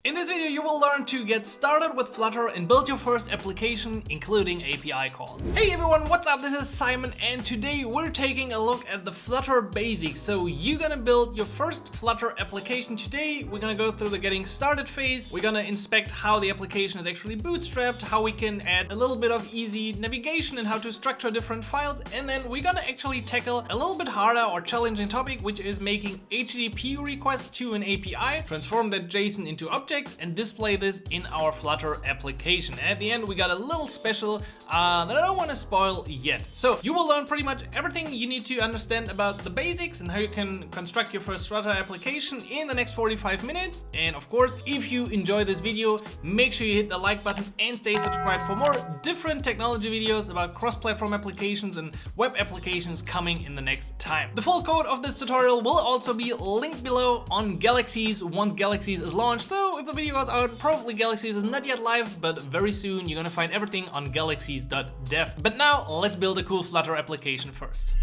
In this video, you will learn to get started with Flutter and build your first application, including API calls. Hey everyone, what's up? This is Simon, and today we're taking a look at the Flutter basics. So you're gonna build your first Flutter application today. We're gonna go through the getting started phase. We're gonna inspect how the application is actually bootstrapped, how we can add a little bit of easy navigation and how to structure different files. And then we're gonna actually tackle a little bit harder or challenging topic, which is making HTTP requests to an API, transform that JSON into objects, and display this in our Flutter application. And at the end, we got a little special that I don't want to spoil yet. So you will learn pretty much everything you need to understand about the basics and how you can construct your first Flutter application in the next 45 minutes. And of course, if you enjoy this video, make sure you hit the like button and stay subscribed for more different technology videos about cross-platform applications and web applications coming in the next time. The full code of this tutorial will also be linked below on Galaxies once Galaxies is launched. So if the video goes out, probably Galaxies is not yet live, but very soon you're gonna find everything on galaxies.dev. But now let's build a cool Flutter application first.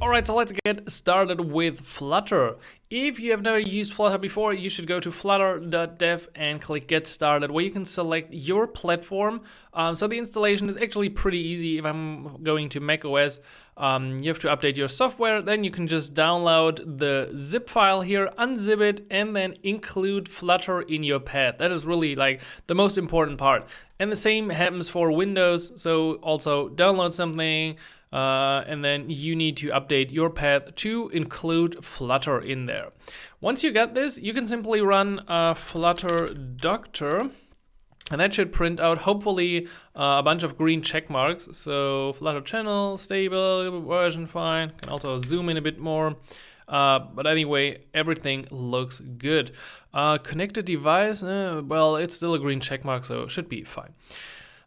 Alright, so let's get started with Flutter. If you have never used Flutter before, you should go to flutter.dev and click Get Started, where you can select your platform. So the installation is actually pretty easy. If I'm going to macOS, you have to update your software. Then you can just download the zip file here, unzip it, and then include Flutter in your path. That is really like the most important part. And the same happens for Windows. So also download something, and then you need to update your path to include Flutter in there. Once you get this, you can simply run flutter doctor, and that should print out hopefully a bunch of green check marks. So Flutter channel, stable, version fine. Can also zoom in a bit more. But anyway, everything looks good. Connected device, well, it's still a green check mark, so it should be fine.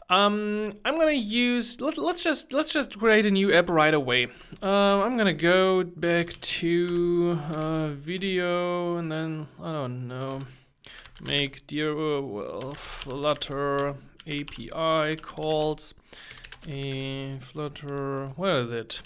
I'm gonna use, let's just create a new app right away. I'm gonna go back to video, and then I don't know, make Flutter API calls, Flutter, where is it?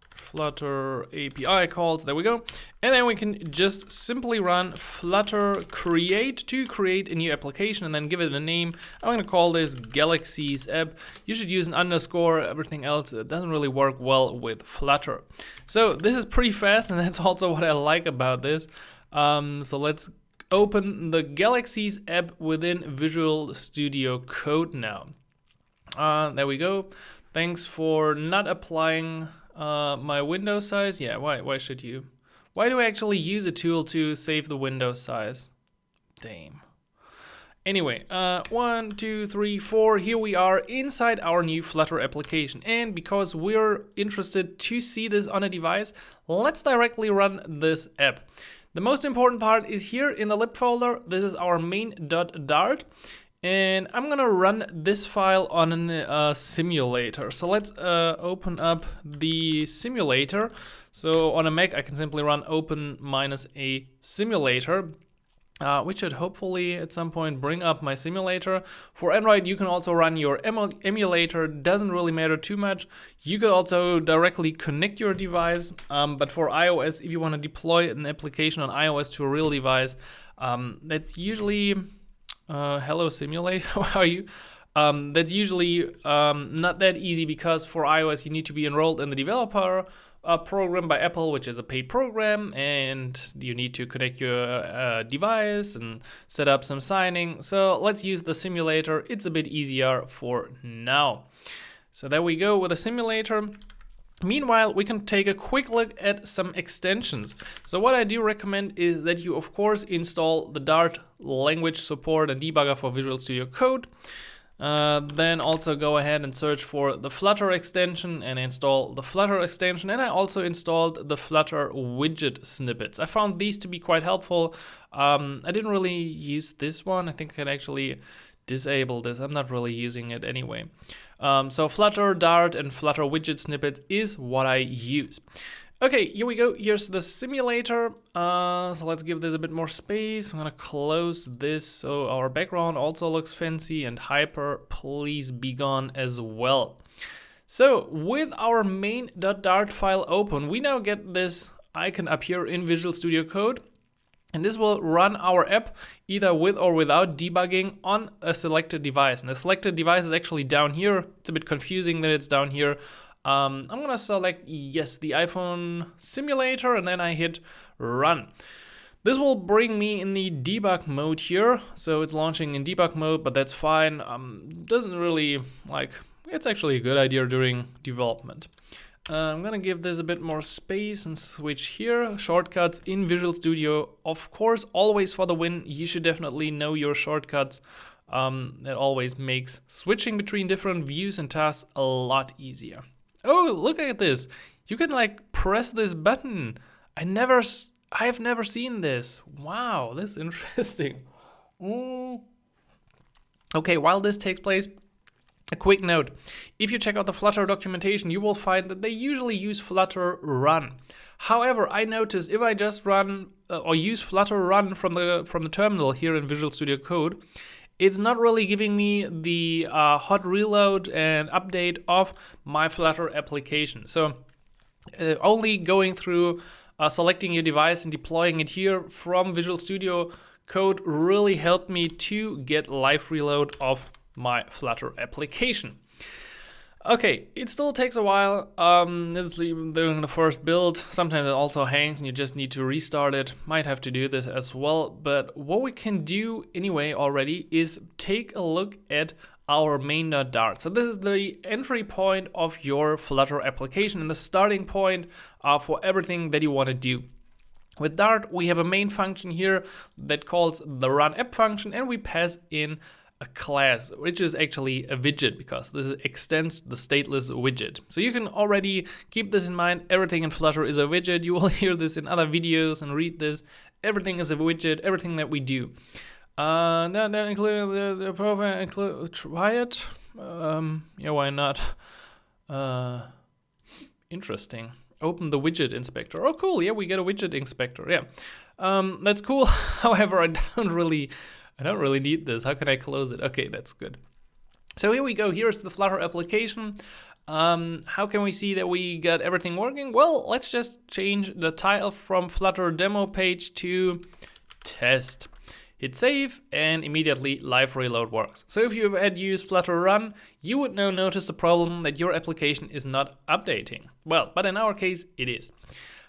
Flutter API calls, there we go. And then we can just simply run flutter create to create a new application and then give it a name. I'm gonna call this Galaxies app. You should use an underscore, everything else it doesn't really work well with Flutter. So this is pretty fast, and that's also what I like about this. So let's open the Galaxies app within Visual Studio Code now. There we go. Thanks for not applying my window size. Yeah, why should you? Why do I actually use a tool to save the window size? Damn. Anyway, 1, 2, 3, 4, here we are inside our new Flutter application. And because we're interested to see this on a device, let's directly run this app. The most important part is here in the lib folder. This is our main.dart. And I'm gonna run this file on a simulator. So let's open up the simulator. So on a Mac, I can simply run open -a simulator, which should hopefully at some point bring up my simulator. For Android, you can also run your emulator. Doesn't really matter too much. You could also directly connect your device. But for iOS, if you want to deploy an application on iOS to a real device, that's usually hello simulator, how are you? That's usually not that easy, because for iOS you need to be enrolled in the developer program by Apple, which is a paid program, and you need to connect your device and set up some signing. So let's use the simulator. It's a bit easier for now. So there we go with the simulator. Meanwhile, we can take a quick look at some extensions. So what I do recommend is that you, of course, install the Dart language support and debugger for Visual Studio Code. Then also go ahead and search for the Flutter extension and install the Flutter extension. And I also installed the Flutter widget snippets. I found these to be quite helpful. I didn't really use this one. I think I can actually disable this. I'm not really using it anyway. So Flutter, Dart, and Flutter widget snippets is what I use. Okay, here we go. Here's the simulator. So let's give this a bit more space. I'm gonna close this so our background also looks fancy, and hyper, please be gone as well. So with our main.dart file open, we now get this icon up here in Visual Studio Code. And this will run our app either with or without debugging on a selected device. And the selected device is actually down here. It's a bit confusing that it's down here. I'm gonna select, yes, the iPhone simulator, and then I hit run. This will bring me in the debug mode here. So it's launching in debug mode, but that's fine. Doesn't really, it's actually a good idea during development. I'm gonna give this a bit more space and switch here. Shortcuts in Visual Studio, of course, always for the win. You should definitely know your shortcuts. That always makes switching between different views and tasks a lot easier. Oh, look at this. You can press this button. I've never seen this. Wow, this is interesting. Okay, while this takes place, a quick note. If you check out the Flutter documentation, you will find that they usually use Flutter Run. However, I noticed if I just run or use Flutter Run from the terminal here in Visual Studio Code, it's not really giving me the hot reload and update of my Flutter application. So only going through selecting your device and deploying it here from Visual Studio Code really helped me to get live reload of my Flutter application. Okay, it still takes a while. During the first build, sometimes it also hangs and you just need to restart it. Might have to do this as well, but what we can do anyway already is take a look at our main.dart. So this is the entry point of your Flutter application and the starting point for everything that you want to do. With Dart, we have a main function here that calls the run app function, and we pass in a class, which is actually a widget, because this extends the stateless widget. So you can already keep this in mind. Everything in Flutter is a widget. You will hear this in other videos and read this. Everything is a widget, everything that we do. That include the profile, try it. Yeah, why not? Interesting. Open the widget inspector. Oh, cool. Yeah, we get a widget inspector. Yeah, that's cool. However, I don't really need this. How can I close it? Okay, that's good. So here we go. Here's the Flutter application. How can we see that we got everything working? Well, let's just change the title from Flutter demo page to test. Hit save, and immediately live reload works. So if you had used Flutter Run, you would now notice the problem that your application is not updating. Well, but in our case, it is.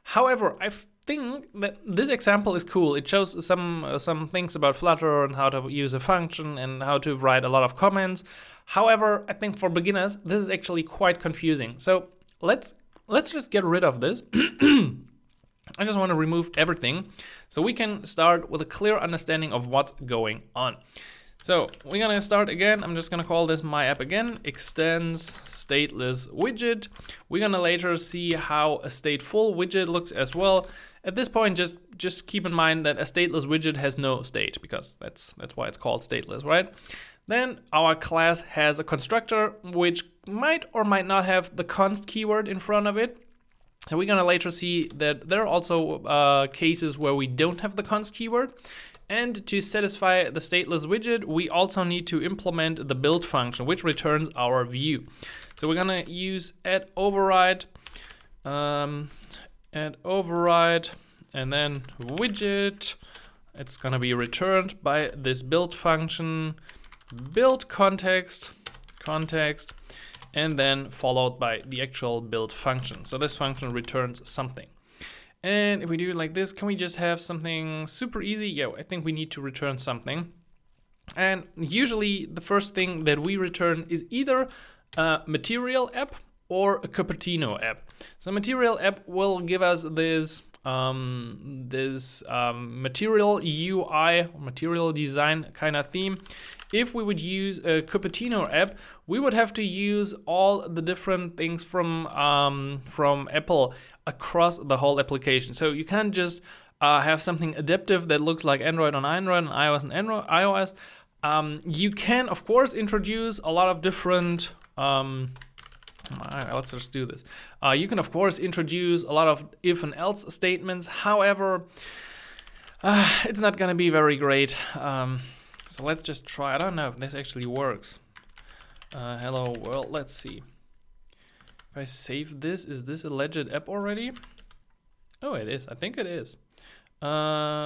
However, I think that this example is cool. It shows some things about Flutter and how to use a function and how to write a lot of comments. However, I think for beginners, this is actually quite confusing. So let's just get rid of this. I just want to remove everything so we can start with a clear understanding of what's going on. So we're gonna start again. I'm just gonna call this my app again, extends stateless widget. We're gonna later see how a stateful widget looks as well. At this point, just keep in mind that a stateless widget has no state, because that's why it's called stateless, right? Then our class has a constructor which might or might not have the const keyword in front of it. So we're gonna later see that there are also cases where we don't have the const keyword. And to satisfy the stateless widget, we also need to implement the build function, which returns our view. So we're gonna use add override, and then widget. It's gonna be returned by this build function, build context, and then followed by the actual build function. So this function returns something. And if we do it like this, can we just have something super easy? Yeah, I think we need to return something. And usually the first thing that we return is either a material app or a Cupertino app. So material app will give us this material UI, material design kind of theme. If we would use a Cupertino app, we would have to use all the different things from Apple across the whole application. So you can't just have something adaptive that looks like Android on Android and iOS on iOS. You can, of course, introduce a lot of different. Let's just do this. You can, of course, introduce a lot of if and else statements. However, it's not going to be very great. So let's just try. I don't know if this actually works. Hello world. Let's see. If I save this, is this a legit app already? Oh, it is. I think it is. However,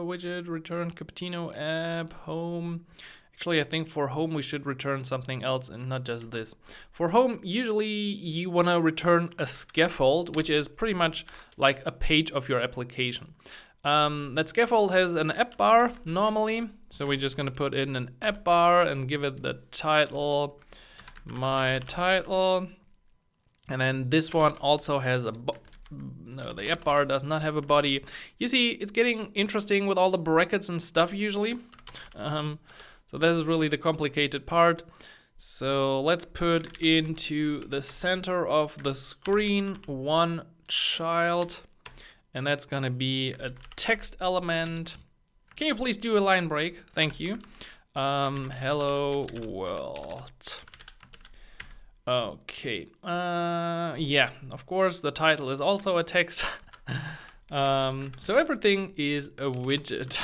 widget return Cupertino app home. Actually, I think for home we should return something else and not just this. For home, usually you want to return a scaffold, which is pretty much like a page of your application. That scaffold has an app bar normally, so we're just going to put in an app bar and give it the title, my title. And then this one also has a no, the app bar does not have a body. You see, it's getting interesting with all the brackets and stuff usually. So this is really the complicated part. So let's put into the center of the screen one child, and that's gonna be a text element. Can you please do a line break? Thank you. Hello world. Okay, yeah, of course the title is also a text. So everything is a widget.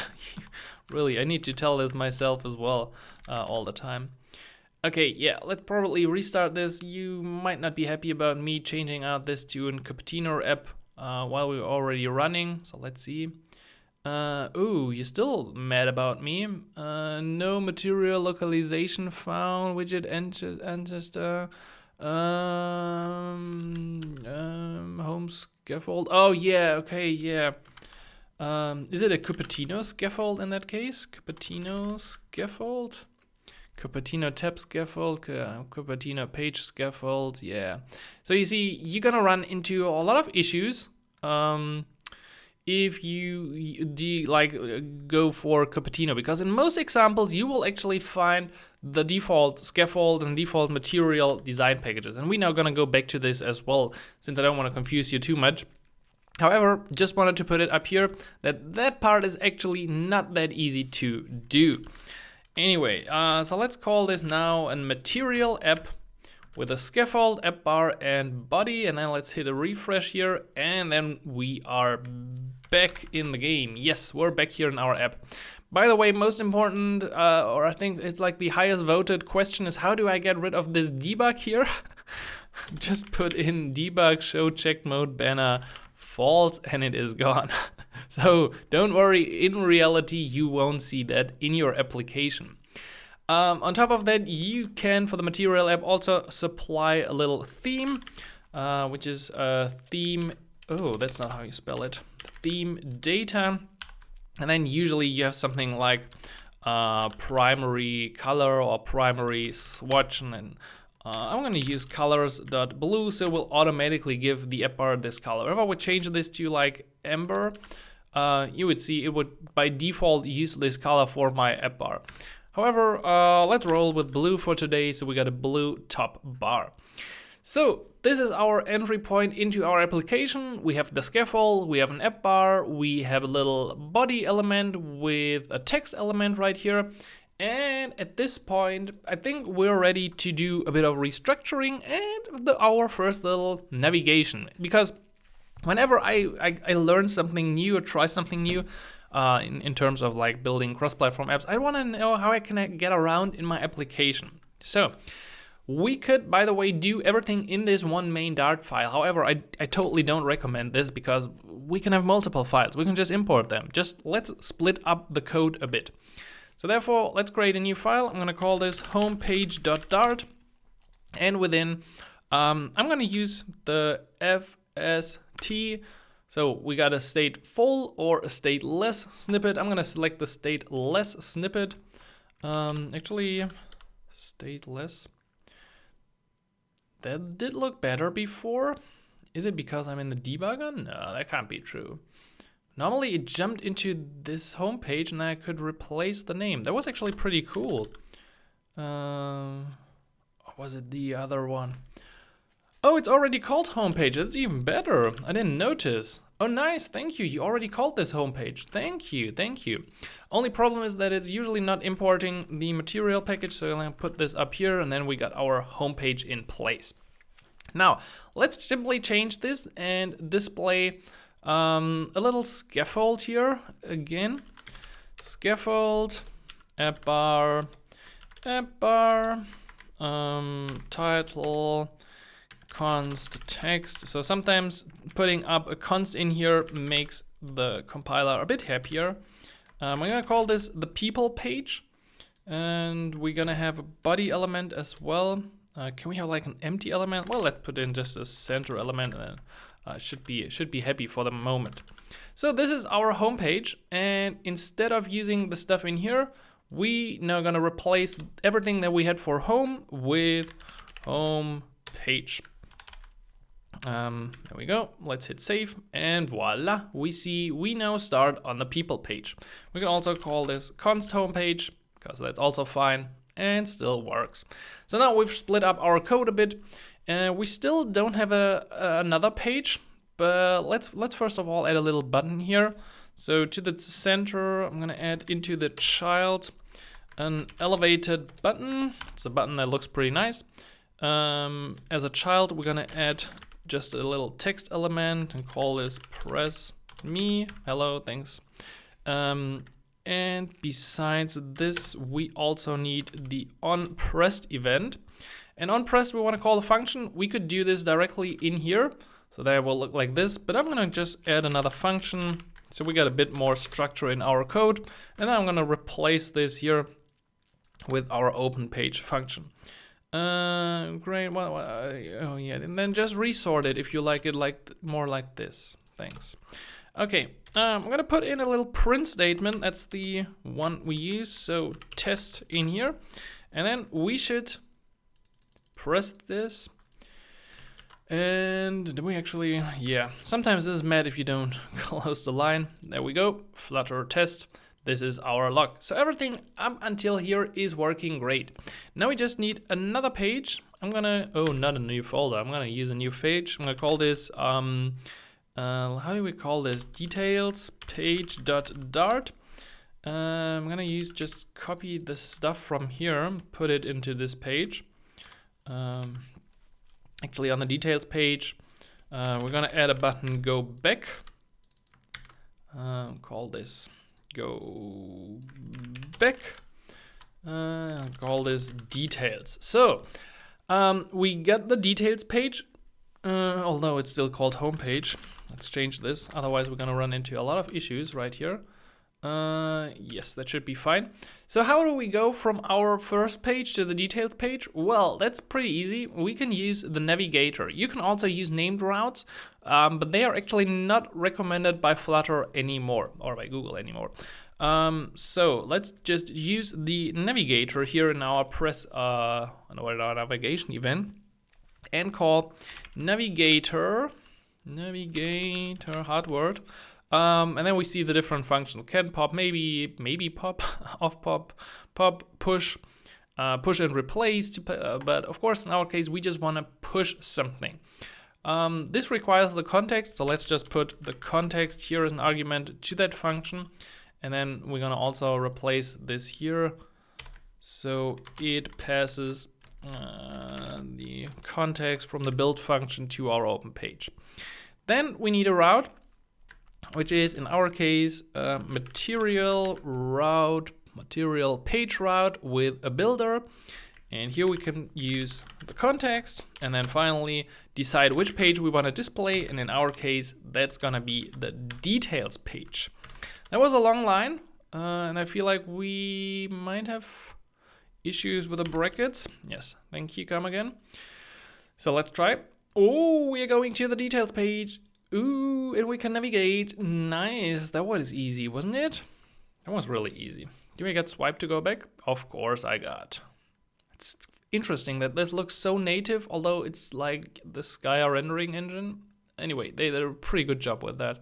Really, I need to tell this myself as well all the time. Okay, yeah, let's probably restart this. You might not be happy about me changing out this to an Cupertino app while we're already running, so let's see. Ooh, you're still mad about me. No material localization found, widget and just home scaffold. Oh yeah, okay, yeah. Is it a Cupertino scaffold in that case? Cupertino scaffold? Cupertino tab scaffold, Cupertino page scaffold, yeah. So you see, you're gonna run into a lot of issues if you go for Cupertino, because in most examples you will actually find the default scaffold and default material design packages. And we're now gonna go back to this as well, since I don't want to confuse you too much. However, just wanted to put it up here that part is actually not that easy to do. Anyway, so let's call this now a material app with a scaffold, app bar, and body, and then let's hit a refresh here, and then we are back in the game. Yes, we're back here in our app. By the way, most important, or I think it's like the highest voted question is, how do I get rid of this debug here? Just put in debug show checked mode banner false and it is gone. So don't worry, in reality you won't see that in your application. On top of that, you can, for the material app, also supply a little theme, which is a theme, oh, that's not how you spell it, theme data. And then usually you have something like primary color or primary swatch, and then I'm going to use colors.blue, so it will automatically give the app bar this color. If I would change this to like amber, you would see it would by default use this color for my app bar. However, let's roll with blue for today, so we got a blue top bar. So this is our entry point into our application. We have the scaffold, we have an app bar, we have a little body element with a text element right here. And at this point, I think we're ready to do a bit of restructuring and our first little navigation. Because whenever I learn something new or try something new in terms of like building cross-platform apps, I want to know how I can get around in my application. So we could, by the way, do everything in this one main Dart file. However, I totally don't recommend this because we can have multiple files. We can just import them. Just let's split up the code a bit. So therefore, let's create a new file. I'm going to call this homepage.dart. And within, I'm going to use the FST. So we got a stateful or a stateless snippet. I'm going to select the stateless snippet. Actually, stateless. That did look better before. Is it because I'm in the debugger? No, that can't be true. Normally it jumped into this homepage and I could replace the name. That was actually pretty cool. Or was it the other one? Oh, it's already called homepage. That's even better. I didn't notice. Oh, nice. Thank you. You already called this homepage. Thank you. Thank you. Only problem is that it's usually not importing the material package. So I'm going to put this up here and then we got our homepage in place. Now, let's simply change this and display a little scaffold here again. Scaffold, app bar, title, const text. So sometimes putting up a const in here makes the compiler a bit happier. I'm gonna call this the people page, and we're gonna have a body element as well. Can we have like an empty element? Well, let's put in just a center element, and then should be happy for the moment. So this is our home page, and instead of using the stuff in here, we now gonna replace everything that we had for home with home page. There we go. Let's hit save, and voila, we now start on the people page. We can also call this const home page, because that's also fine and still works. So now we've split up our code a bit. We still don't have another page, but let's first of all add a little button here. So to the center, I'm gonna add into the child an elevated button. It's a button that looks pretty nice. As a child, we're gonna add just a little text element and call this press me. Hello, thanks. And besides this, we also need the onPressed event. And onPressed, we want to call a function. We could do this directly in here, so that will look like this. But I'm going to just add another function, so we got a bit more structure in our code. And I'm going to replace this here with our open page function. Great. Well, oh yeah, and then just resort it if you like it more like this. Thanks. Okay, I'm gonna put in a little print statement. That's the one we use. So test in here, and then we should press this. And do we actually? Yeah. Sometimes this is mad if you don't close the line. There we go. Flutter test. This is our log. So everything up until here is working great. Now we just need another page. I'm gonna, oh, not a new folder. I'm gonna use a new page. I'm gonna call this, how do we call this? Details page.dart. I'm gonna just copy the stuff from here, put it into this page. Actually on the details page, we're gonna add a button go back. Call this go back. Call this details. So we get the details page, although it's still called home page. Let's change this, otherwise we're gonna run into a lot of issues right here. Yes, that should be fine. So how do we go from our first page to the detailed page? Well, that's pretty easy. We can use the navigator. You can also use named routes, but they are actually not recommended by Flutter anymore, or by Google anymore. So let's just use the navigator here in our our navigation event, and call navigator hard word. And then we see the different functions: can pop, maybe pop, off pop, push, push and replace. But of course, in our case, we just want to push something. This requires the context, so let's just put the context here as an argument to that function. And then we're gonna also replace this here, so it passes the context from the build function to our open page. Then we need a route, which is in our case material page route with a builder. And here we can use the context, and then finally decide which page we want to display. And in our case, that's gonna be the details page. That was a long line, and I feel like we might have issues with the brackets. Yes, thank you, come again. So let's try. Oh, we are going to the details page. Ooh, and we can navigate. Nice, that was easy, wasn't it? That was really easy. Do we get swipe to go back? Of course I got. It's interesting that this looks so native, although it's like the Sky rendering engine. Anyway, they did a pretty good job with that.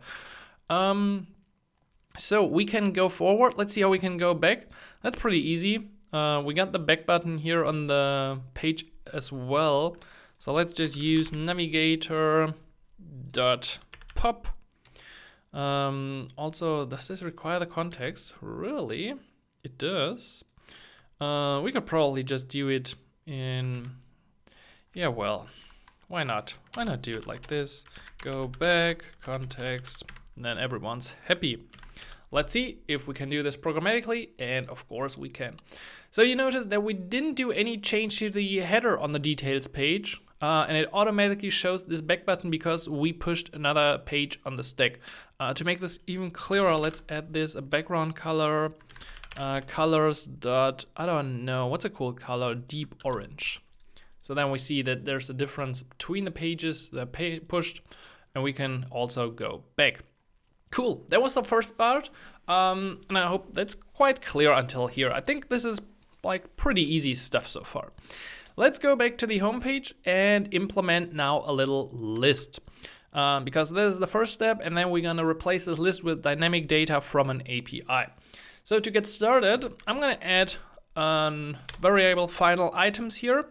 So we can go forward. Let's see how we can go back. That's pretty easy. We got the back button here on the page as well. So let's just use navigator.pop. Also, does this require the context? Really? It does. We could probably just do it in, yeah, well, why not? Why not do it like this? Go back, context, and then everyone's happy. Let's see if we can do this programmatically, and of course we can. So you notice that we didn't do any change to the header on the details page. and it automatically shows this back button because we pushed another page on the stack. To make this even clearer, let's add this a background color, colors dot, I don't know, what's a cool color, deep orange. So then we see that there's a difference between the pages that pushed, and we can also go back. Cool, that was the first part, and I hope that's quite clear until here. I think this is like pretty easy stuff so far. Let's go back to the home page and implement now a little list, because this is the first step, and then we're gonna replace this list with dynamic data from an API. So to get started, I'm gonna add a variable final items here,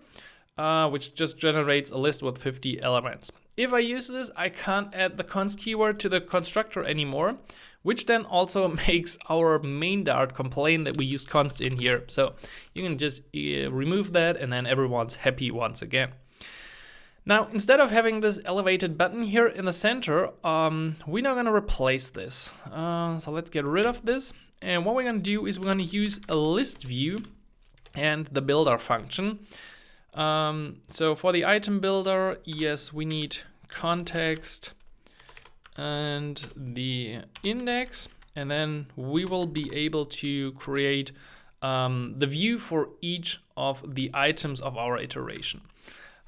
which just generates a list with 50 elements. If I use this, I can't add the const keyword to the constructor anymore, which then also makes our main Dart complain that we use const in here. So you can just remove that, and then everyone's happy once again. Now, instead of having this elevated button here in the center, we're now gonna replace this. So let's get rid of this. And what we're gonna do is we're gonna use a list view and the builder function. So for the item builder, yes, we need context and the index, and then we will be able to create the view for each of the items of our iteration.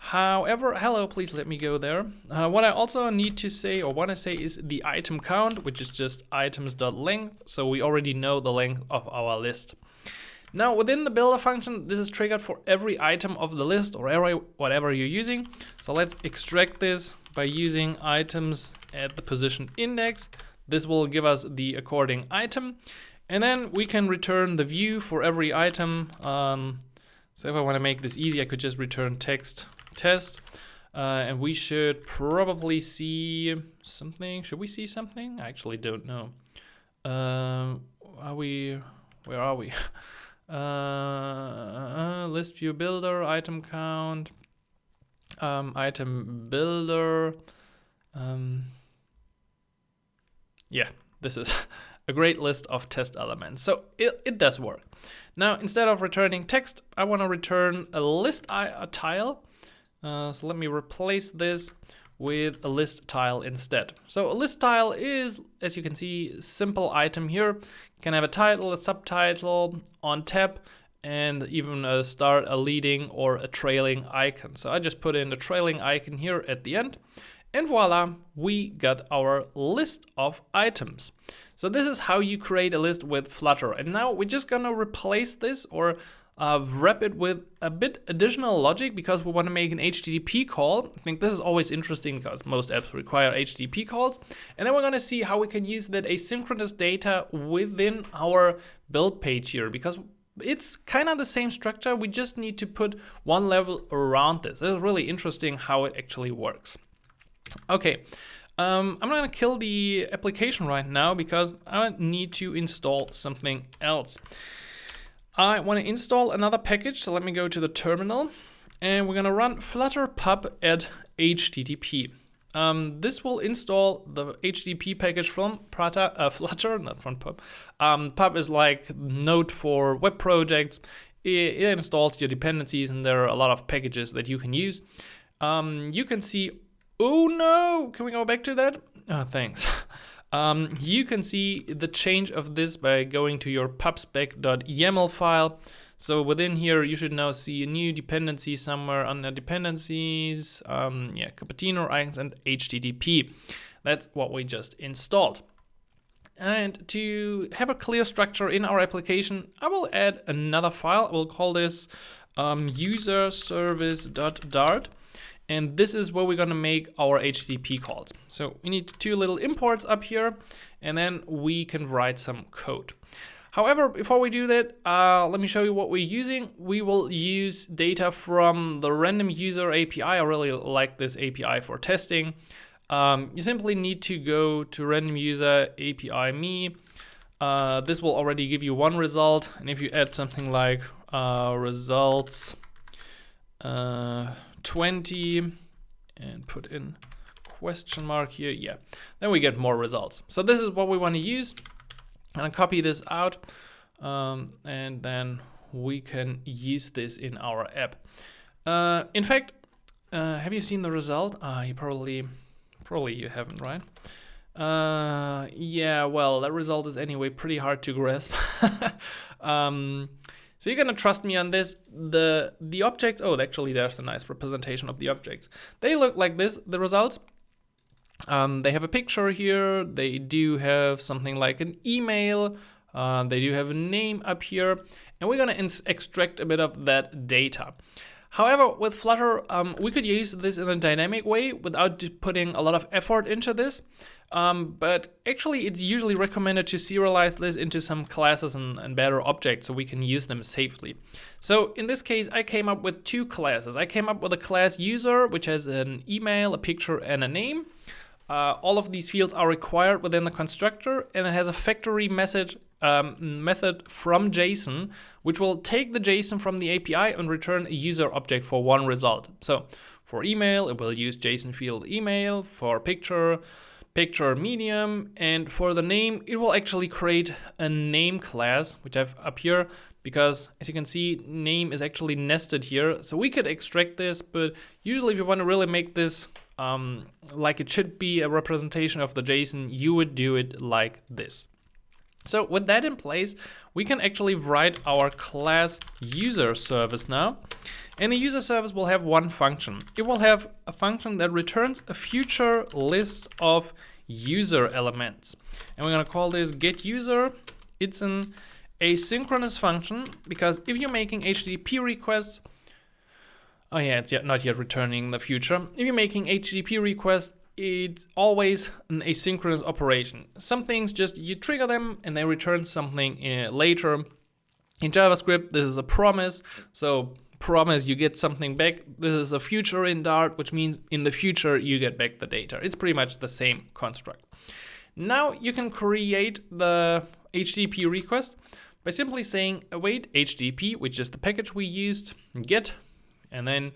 However, hello, please let me go there. What I also need to say, or want to say, is the item count, which is just items.length. So we already know the length of our list. Now within the builder function, this is triggered for every item of the list or whatever you're using. So let's extract this by using items at the position index. This will give us the according item. And then we can return the view for every item. So if I want to make this easy, I could just return text test. And we should probably see something. Should we see something? I actually don't know. Where are we? List view builder, item count, item builder. Yeah, this is a great list of test elements. So it does work. Now, instead of returning text, I want to return a list tile. So let me replace this with a list tile instead. So a list tile is, as you can see, simple item here. You can have a title, a subtitle, on tab, and even a leading or a trailing icon. So I just put in the trailing icon here at the end, and voila, we got our list of items. So this is how you create a list with Flutter. And now we're just gonna replace this or wrap it with a bit additional logic, because we want to make an HTTP call. I think this is always interesting because most apps require HTTP calls. And then we're going to see how we can use that asynchronous data within our build page here, because it's kind of the same structure. We just need to put one level around this. It's really interesting how it actually works. Okay. I'm going to kill the application right now because I need to install something else. I want to install another package, so let me go to the terminal, and we're going to run flutter pub add http. This will install the HTTP package from Flutter, not from pub. Pub is like Node for web projects. It installs your dependencies, and there are a lot of packages that you can use. You can see, oh no, can we go back to that? Oh, thanks. You can see the change of this by going to your pubspec.yaml file. So within here, you should now see a new dependency somewhere under dependencies, Cupertino, icons, and HTTP. That's what we just installed. And to have a clear structure in our application, I will add another file. I will call this user service.dart. And this is where we're gonna make our HTTP calls. So we need two little imports up here, and then we can write some code. However, before we do that, let me show you what we're using. We will use data from the random user API. I really like this API for testing. You simply need to go to random user API me. This will already give you one result. And if you add something like results 20 and put in question mark here, yeah, then we get more results. So this is what we want to use. I'm gonna copy this out, and then we can use this in our app. In fact, Have you seen the result? You probably you haven't, right? Yeah, well, that result is anyway pretty hard to grasp. So you're gonna trust me on this. The objects, oh, actually there's a nice representation of the objects. They look like this, the results. They have a picture here, they do have something like an email, they do have a name up here, and we're gonna extract a bit of that data. However, with Flutter, we could use this in a dynamic way without putting a lot of effort into this. But actually, it's usually recommended to serialize this into some classes and better objects so we can use them safely. So in this case, I came up with two classes. I came up with a class user, which has an email, a picture, and a name. All of these fields are required within the constructor, and it has a factory method from JSON, which will take the JSON from the API and return a user object for one result. So for email, it will use JSON field email. For picture medium, and for the name, it will actually create a name class, which I have up here, because as you can see, name is actually nested here. So we could extract this, but usually if you want to really make this like it should be a representation of the JSON, you would do it like this. So with that in place, we can actually write our class user service now. And the user service will have one function. It will have a function that returns a future list of user elements. And we're gonna call this getUser. It's an asynchronous function because if you're making HTTP requests, oh yeah, it's not yet returning the future. If you're making HTTP requests, it's always an asynchronous operation. Some things just you trigger them and they return something later. In JavaScript, this is a promise. So promise you get something back. This is a future in Dart, which means in the future you get back the data. It's pretty much the same construct. Now you can create the HTTP request by simply saying await HTTP, which is the package we used, get, and then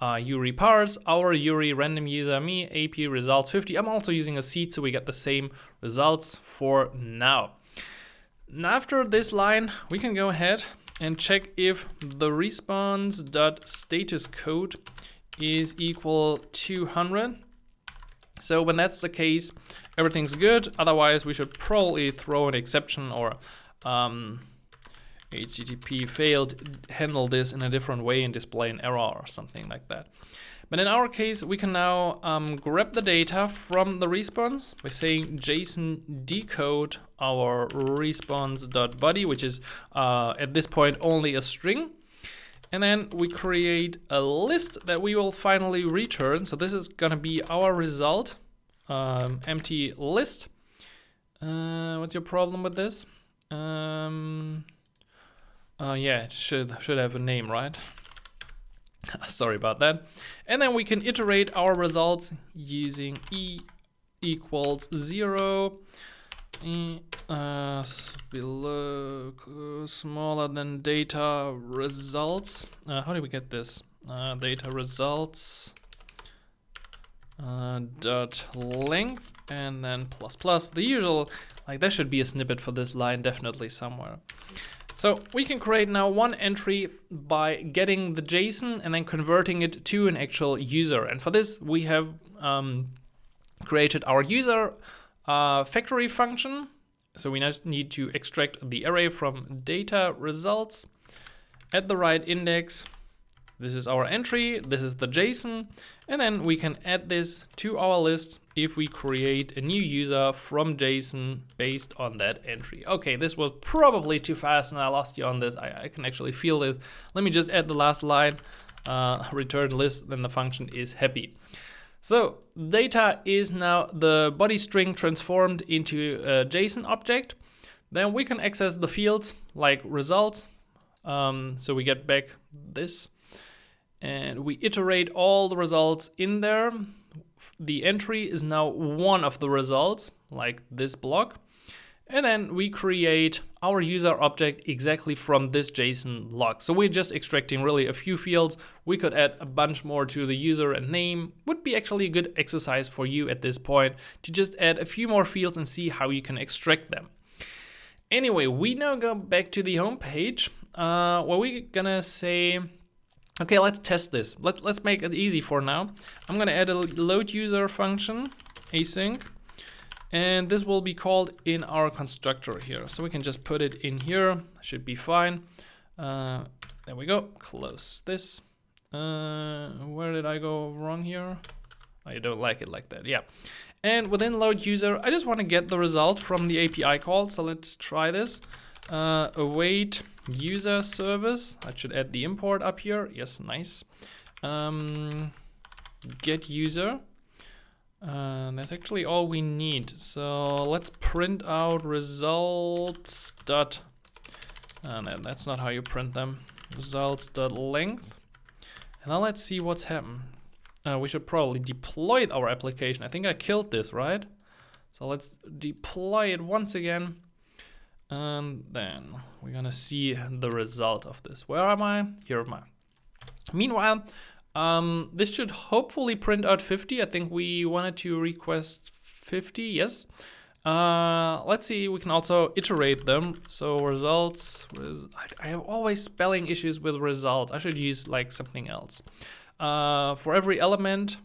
URI parse, our URI random user me AP results 50. I'm also using a seed so we get the same results for now. After this line, we can go ahead and check if the response.status code is equal to 100. So when that's the case, everything's good. Otherwise, we should probably throw an exception or HTTP failed, handle this in a different way and display an error or something like that. But in our case, we can now grab the data from the response by saying JSON decode our response.body, which is at this point only a string. And then we create a list that we will finally return. So this is gonna be our result, empty list. What's your problem with this? Yeah, it should have a name, right? Sorry about that. And then we can iterate our results using e equals 0, below smaller than data results. How do we get this? Data results dot length and then plus plus. The usual, like there should be a snippet for this line definitely somewhere. So we can create now one entry by getting the JSON and then converting it to an actual user. And for this, we have created our user factory function. So we just need to extract the array from data results at the right index. This is our entry, this is the JSON, and then we can add this to our list if we create a new user from JSON based on that entry. Okay, this was probably too fast and I lost you on this. I can actually feel this. Let me just add the last line, return list, then the function is happy. So data is now the body string transformed into a JSON object. Then we can access the fields like results. So we get back this. And we iterate all the results in there. The entry is now one of the results, like this block. And then we create our user object exactly from this JSON log. So we're just extracting really a few fields. We could add a bunch more to the user and name. Would be actually a good exercise for you at this point to just add a few more fields and see how you can extract them. Anyway, we now go back to the home page where we're gonna say Okay, let's test this. Let's make it easy for now. I'm gonna add a load user function, async, and this will be called in our constructor here. So we can just put it in here, should be fine. There we go, close this. Where did I go wrong here? I don't like it like that, yeah. And within load user, I just want to get the result from the API call. So let's try this. Await user service. I should add the import up here. Yes, nice. Get user. That's actually all we need. So let's print out results dot. That's not how you print them. Results dot length. And now let's see what's happened. We should probably deploy our application. I think I killed this, right? So let's deploy it once again. And then we're gonna see the result of this. Where am I? Here am I. Meanwhile, this should hopefully print out 50. I think we wanted to request 50, yes. Let's see, we can also iterate them. So results, I have always spelling issues with results. I should use like something else. For every element,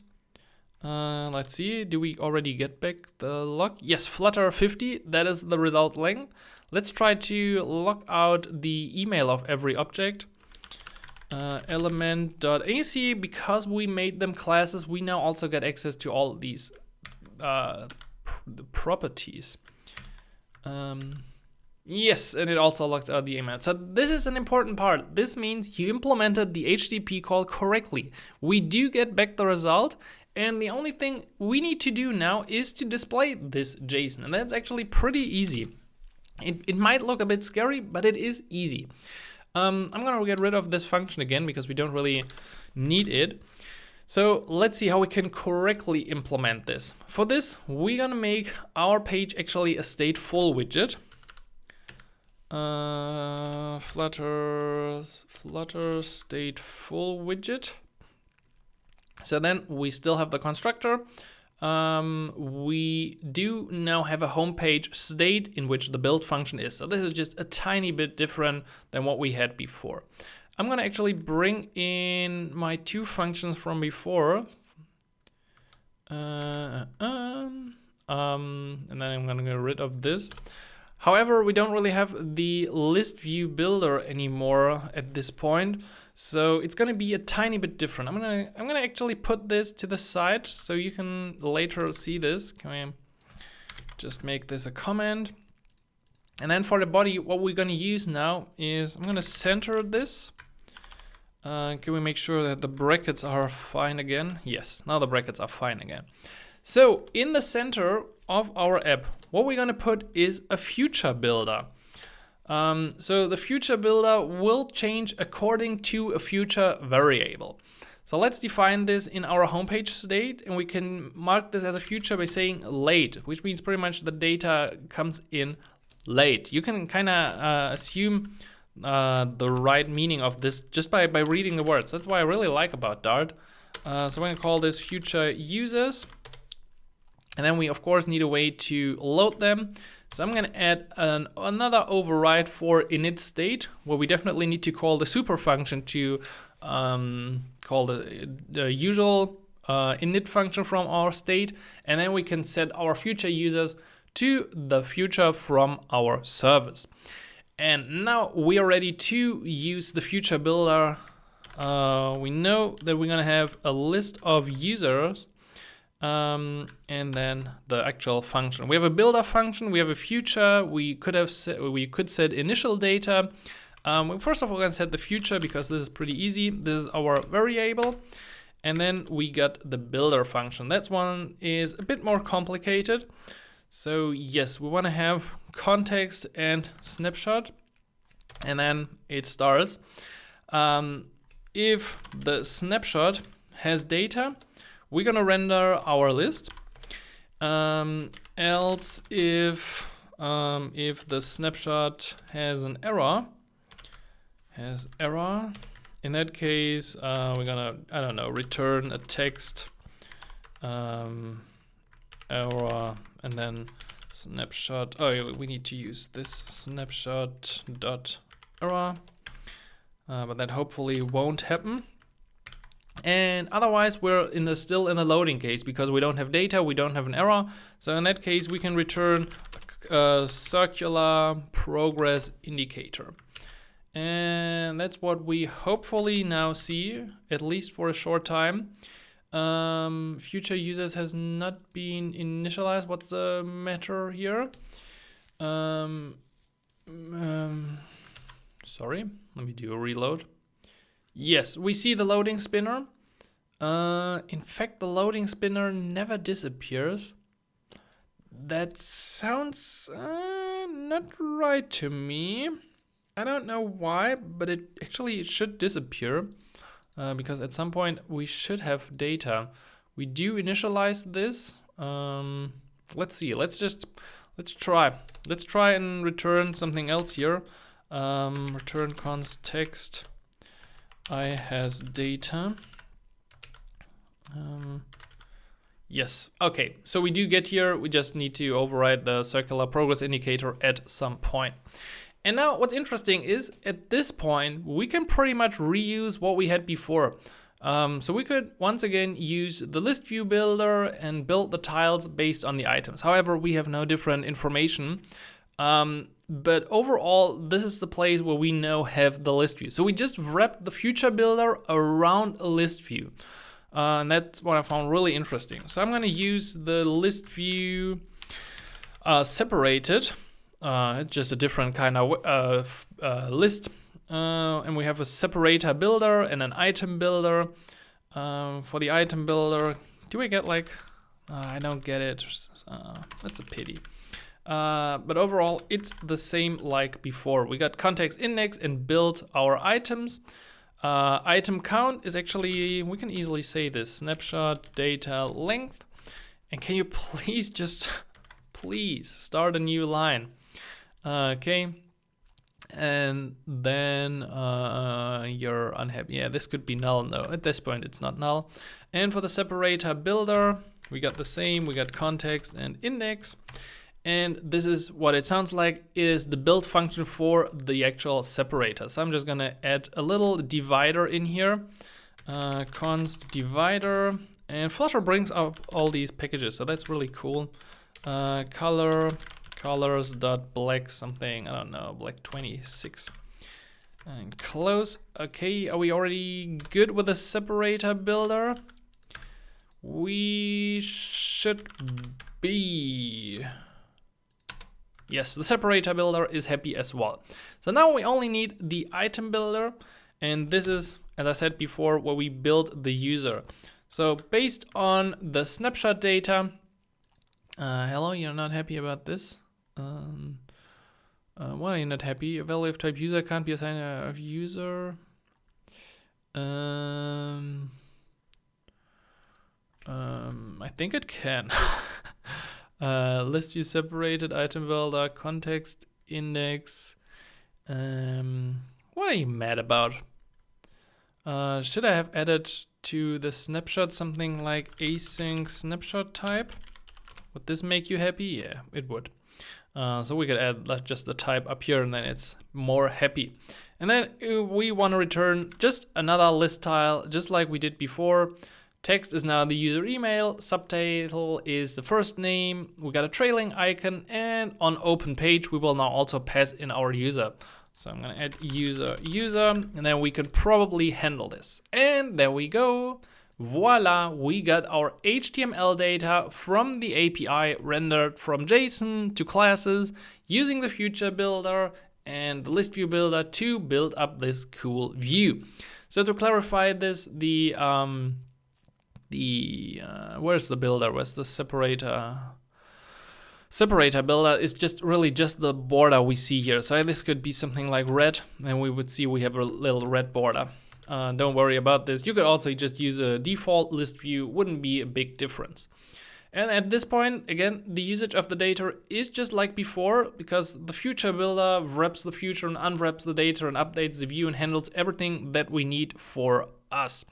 let's see, do we already get back the log? Yes, Flutter 50, that is the result length. Let's try to log out the email of every object. Element.ac, because we made them classes, we now also get access to all these properties. Yes, and it also logs out the email. So this is an important part. This means you implemented the HTTP call correctly. We do get back the result, and the only thing we need to do now is to display this JSON, and that's actually pretty easy. It might look a bit scary, but it is easy. I'm gonna get rid of this function again because we don't really need it. So let's see how we can correctly implement this. For this, we're gonna make our page actually a stateful widget. Flutter stateful widget. So then we still have the constructor. We do now have a home page state in which the build function is. So this is just a tiny bit different than what we had before. I'm gonna actually bring in my two functions from before. And then I'm gonna get rid of this. However, we don't really have the list view builder anymore at this point. So it's gonna be a tiny bit different. I'm gonna actually put this to the side so you can later see this. Can we just make this a comment? And then for the body, what we're gonna use now is I'm gonna center this. Can we make sure that the brackets are fine again? Yes, now the brackets are fine again. So in the center of our app, what we're gonna put is a future builder. So the future builder will change according to a future variable. So let's define this in our homepage state, and we can mark this as a future by saying late, which means pretty much the data comes in late. You can kind of assume the right meaning of this just by reading the words. That's what I really like about Dart. So we're gonna call this future users. And then we of course need a way to load them. So I'm gonna add another override for init state, where we definitely need to call the super function to call the usual init function from our state. And then we can set our future users to the future from our service. And now we are ready to use the future builder. We know that we're gonna have a list of users. And then the actual function. We have a builder function. We have a future. We could set initial data. First of all, we're gonna set the future because this is pretty easy. This is our variable, and then we got the builder function. That one is a bit more complicated. So yes, we want to have context and snapshot, and then it starts. If the snapshot has data, we're gonna render our list. Else if the snapshot has an error, in that case we're gonna, I don't know, return a text error, and then snapshot. Oh, we need to use this snapshot dot error, but that hopefully won't happen. And otherwise we're still in a loading case because we don't have data, we don't have an error. So in that case we can return a circular progress indicator. And that's what we hopefully now see, at least for a short time. Future users has not been initialized. What's the matter here? Sorry, let me do a reload. Yes, we see the loading spinner. In fact, the loading spinner never disappears. That sounds not right to me. I don't know why, but it should disappear because at some point we should have data. We do initialize this. Let's see. Let's try. Let's try and return something else here. Return const text I has data. Yes, okay, so we do get here, we just need to override the circular progress indicator at some point. And now what's interesting is at this point, we can pretty much reuse what we had before. So we could once again use the list view builder and build the tiles based on the items. However, we have no different information. But overall, this is the place where we now have the list view. So we just wrapped the future builder around a list view. And that's what I found really interesting. So I'm going to use the list view separated. It's just a different kind of list. And we have a separator builder and an item builder. For the item builder, do we get like, I don't get it. That's a pity. But overall, it's the same like before. We got context index and build our items. Item count is actually, we can easily say this, snapshot data length. And can you please please start a new line? Okay. And then you're unhappy. Yeah, this could be null. No, at this point it's not null. And for the separator builder, we got the same. We got context and index. And this is what it sounds like is the build function for the actual separator. So I'm just gonna add a little divider in here, const divider, and Flutter brings up all these packages, so that's really cool. Colors.black something, I don't know, black 26. And close. Okay, are we already good with the separator builder? We should be. Yes, the separator builder is happy as well. So now we only need the item builder, and this is, as I said before, where we build the user. So based on the snapshot data, hello, you're not happy about this? Why are you not happy? A value of type user can't be assigned a user. I think it can. List view separated, item builder, context index. What are you mad about? Should I have added to the snapshot something like async snapshot type? Would this make you happy? Yeah, it would. So we could add just the type up here and then it's more happy. And then we want to return just another list tile, just like we did before. Text is now the user email, subtitle is the first name, we got a trailing icon, and on open page we will now also pass in our user. So I'm gonna add user, and then we could probably handle this. And there we go. Voila, we got our HTML data from the API rendered from JSON to classes using the future builder and the list view builder to build up this cool view. So to clarify this, where's the builder? Where's the separator? Separator builder is just really just the border we see here. So this could be something like red, and we would see we have a little red border. Don't worry about this. You could also just use a default list view, wouldn't be a big difference. And at this point, again, the usage of the data is just like before, because the future builder wraps the future and unwraps the data and updates the view and handles everything that we need for us.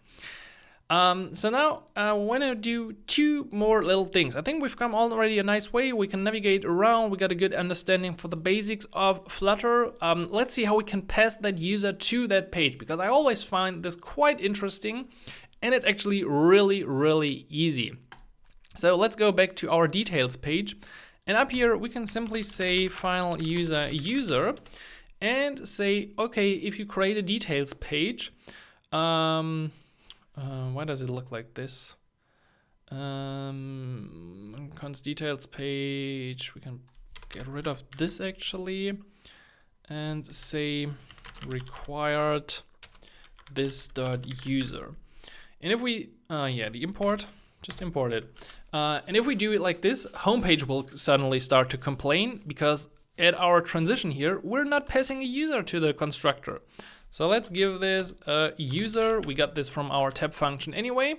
So now I want to do two more little things. I think we've come already a nice way. We can navigate around. We got a good understanding for the basics of Flutter. Let's see how we can pass that user to that page, because I always find this quite interesting. and it's actually really, really easy. So let's go back to our details page, and up here we can simply say final user and say, okay, if you create a details page, why does it look like this? Const details page, we can get rid of this actually and say required this.user. And if we, the import, just import it. And if we do it like this, homepage will suddenly start to complain because at our transition here, we're not passing a user to the constructor. So let's give this a user. We got this from our tab function anyway.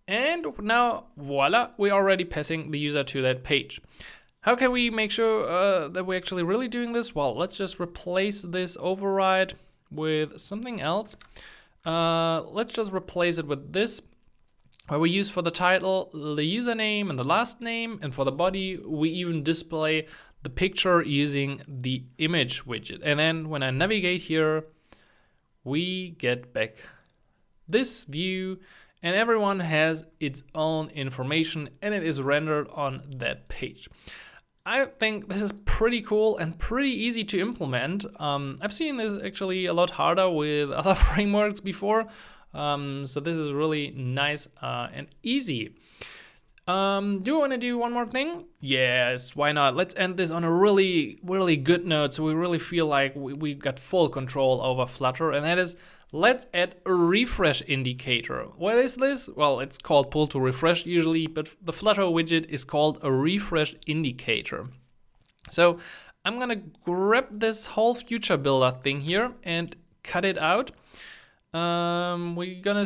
And now, voila, we're already passing the user to that page. How can we make sure that we're actually really doing this? Well, let's just replace this override with something else. Let's just replace it with this, where we use for the title the username and the last name, and for the body we even display the picture using the image widget. And then when I navigate here, we get back this view, and everyone has its own information and it is rendered on that page. I think this is pretty cool and pretty easy to implement. I've seen this actually a lot harder with other frameworks before. So this is really nice and easy. Do you want to do one more thing? Yes, why not? Let's end this on a really, really good note, so we really feel like we got full control over Flutter, and that is, let's add a refresh indicator. What is this? Well, it's called pull to refresh usually, but the Flutter widget is called a refresh indicator. So I'm gonna grab this whole future builder thing here and cut it out. We can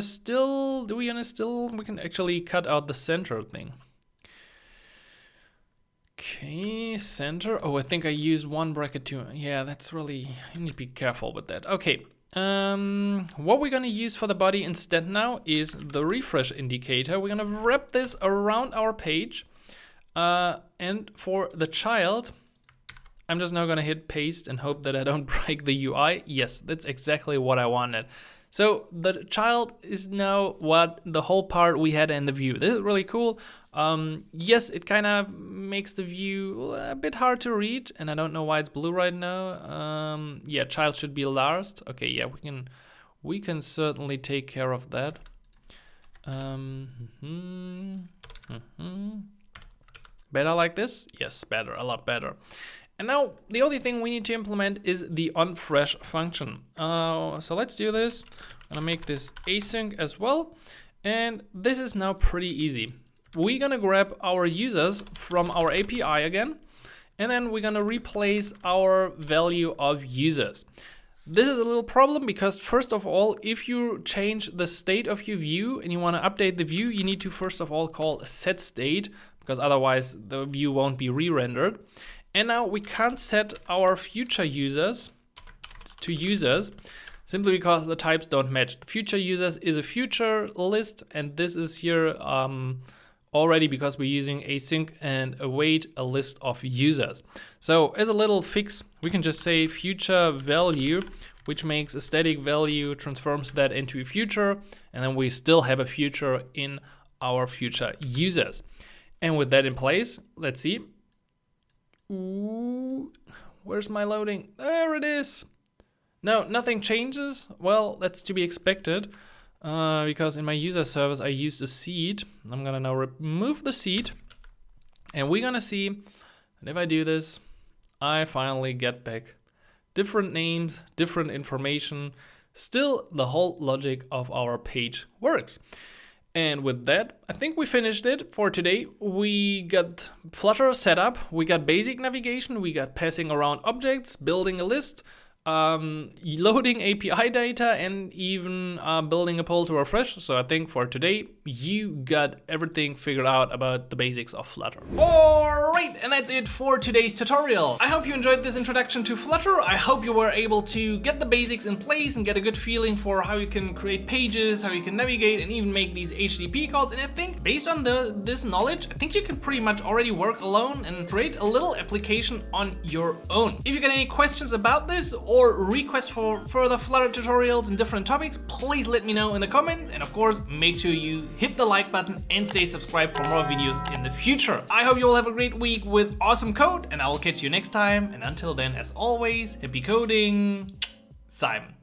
actually cut out the center thing. Okay, center. Oh, I think I used one bracket too. Yeah, that's really, you need to be careful with that. Okay, what we're gonna use for the body instead now is the refresh indicator. We're gonna wrap this around our page. And for the child, I'm just now gonna hit paste and hope that I don't break the UI. Yes, that's exactly what I wanted. So the child is now what the whole part we had in the view. This is really cool. Yes, it kind of makes the view a bit hard to read, and I don't know why it's blue right now. Yeah, child should be last. Okay, yeah, we can certainly take care of that. Better like this? Yes, better, a lot better. And now the only thing we need to implement is the onFresh function. So let's do this. I'm gonna make this async as well. And this is now pretty easy. We're gonna grab our users from our API again, and then we're gonna replace our value of users. This is a little problem because first of all, if you change the state of your view and you wanna update the view, you need to first of all call set state, because otherwise the view won't be re-rendered. And now we can't set our future users to users simply because the types don't match. The future users is a future list, and this is here already because we're using async and await a list of users. So as a little fix, we can just say future value, which makes a static value, transforms that into a future, and then we still have a future in our future users. And with that in place, let's see. Ooh, where's my loading? There it is. No, nothing changes. Well, that's to be expected because in my user service I used a seed. I'm gonna now remove the seed, and we're gonna see that if I do this, I finally get back different names, different information. Still, the whole logic of our page works. And with that, I think we finished it for today. We got Flutter set up, we got basic navigation, we got passing around objects, building a list, loading API data, and even building a pull to refresh. So I think for today, you got everything figured out about the basics of Flutter. Alright, and that's it for today's tutorial. I hope you enjoyed this introduction to Flutter. I hope you were able to get the basics in place and get a good feeling for how you can create pages, how you can navigate, and even make these HTTP calls. And I think based on this knowledge, I think you can pretty much already work alone and create a little application on your own. If you got any questions about this, or or requests for further Flutter tutorials and different topics, please let me know in the comments. And of course, make sure you hit the like button and stay subscribed for more videos in the future. I hope you all have a great week with awesome code, and I will catch you next time. And until then, as always, happy coding, Simon.